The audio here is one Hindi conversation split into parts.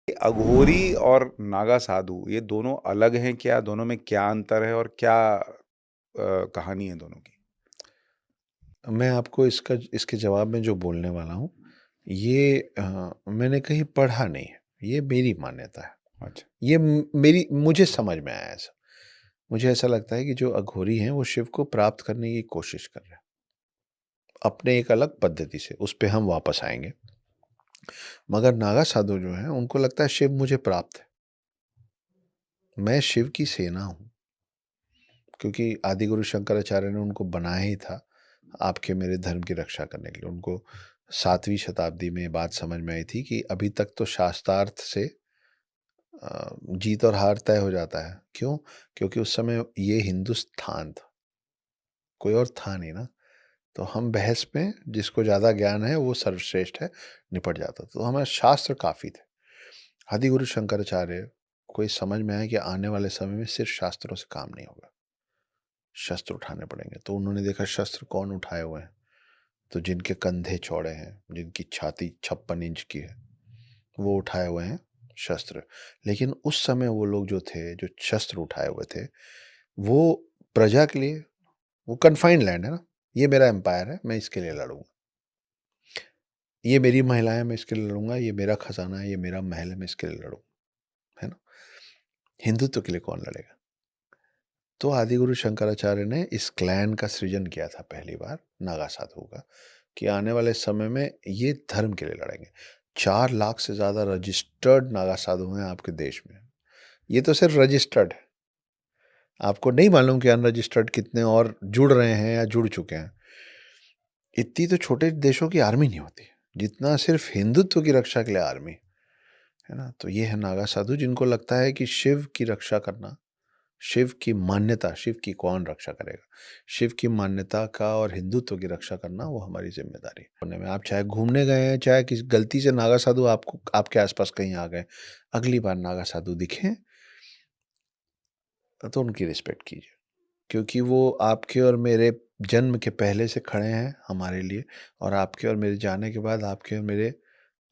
अघोरी और नागा साधु ये दोनों अलग हैं क्या? दोनों में क्या अंतर है और क्या कहानी है दोनों की? मैं आपको इसके जवाब में जो बोलने वाला हूँ, ये मैंने कहीं पढ़ा नहीं है, ये मेरी मान्यता है। अच्छा, ये मेरी मुझे समझ में आया ऐसा। मुझे ऐसा लगता है कि जो अघोरी हैं, वो शिव को प्राप्त करने की कोशिश कर रहे हैं, अपने एक अलग पद्धति से, उस पे हम वापस आएँगे। मगर नागा साधु जो हैं, उनको लगता है शिव मुझे प्राप्त है, मैं शिव की सेना हूँ। क्योंकि आदिगुरु शंकराचार्य ने उनको बनाया ही था, आपके मेरे धर्म की रक्षा करने के लिए। उनको 7वीं शताब्दी में ये बात समझ में आई थी कि अभी तक तो शास्त्रार्थ से जीत और हार तय हो जाता है। क्यों? क्योंकि उस समय ये हिंदुस्तान था, कोई और था नहीं ना। तो हम बहस में जिसको ज़्यादा ज्ञान है वो सर्वश्रेष्ठ है, निपट जाता था। तो हमारे शास्त्र काफ़ी थे। आदिगुरु शंकराचार्य को ये समझ में आया कि आने वाले समय में सिर्फ शास्त्रों से काम नहीं होगा, शस्त्र उठाने पड़ेंगे। तो उन्होंने देखा शस्त्र कौन उठाए हुए हैं, तो जिनके कंधे चौड़े हैं, जिनकी छाती 56 इंच की है, वो उठाए हुए हैं शस्त्र। लेकिन उस समय वो लोग जो थे, जो शस्त्र उठाए हुए थे, वो प्रजा के लिए, वो कन्फाइन्ड लैंड है ना, ये मेरा एम्पायर है, मैं इसके लिए लड़ूँगा। ये मेरी महिलाएँ, मैं इसके लिए लड़ूँगा, ये मेरा खज़ाना है, ये मेरा महल है, मैं इसके लिए लड़ूँगा, है ना? हिंदुत्व के लिए कौन लड़ेगा? तो आदिगुरु शंकराचार्य ने इस क्लैन का सृजन किया था पहली बार, नागा साधु का, कि आने वाले समय में ये धर्म के लिए लड़ेंगे। 4 लाख से ज़्यादा रजिस्टर्ड नागा साधु हैं आपके देश में। ये तो सिर्फ रजिस्टर्ड है। आपको नहीं मालूम कि अनरजिस्टर्ड कितने और जुड़ रहे हैं या जुड़ चुके हैं। इतनी तो छोटे देशों की आर्मी नहीं होती, जितना सिर्फ हिंदुत्व की रक्षा के लिए आर्मी, है ना? तो ये है नागा साधु जिनको लगता है कि शिव की रक्षा करना, शिव की मान्यता, शिव की कौन रक्षा करेगा? शिव की मान्यता का और हिंदुत्व की रक्षा करना वो हमारी ज़िम्मेदारी है। पुणे में आप चाहे घूमने गए हैं, चाहे किसी गलती से नागा साधु आपको आपके आस-पास कहीं आ गए, अगली बार नागा साधु दिखें, तो उनकी रिस्पेक्ट कीजिए। क्योंकि वो आपके और मेरे जन्म के पहले से खड़े हैं हमारे लिए, और आपके और मेरे जाने के बाद आपके और मेरे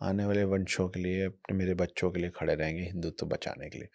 आने वाले वंशों के लिए, अपने मेरे बच्चों के लिए खड़े रहेंगे हिंदुत्व बचाने के लिए।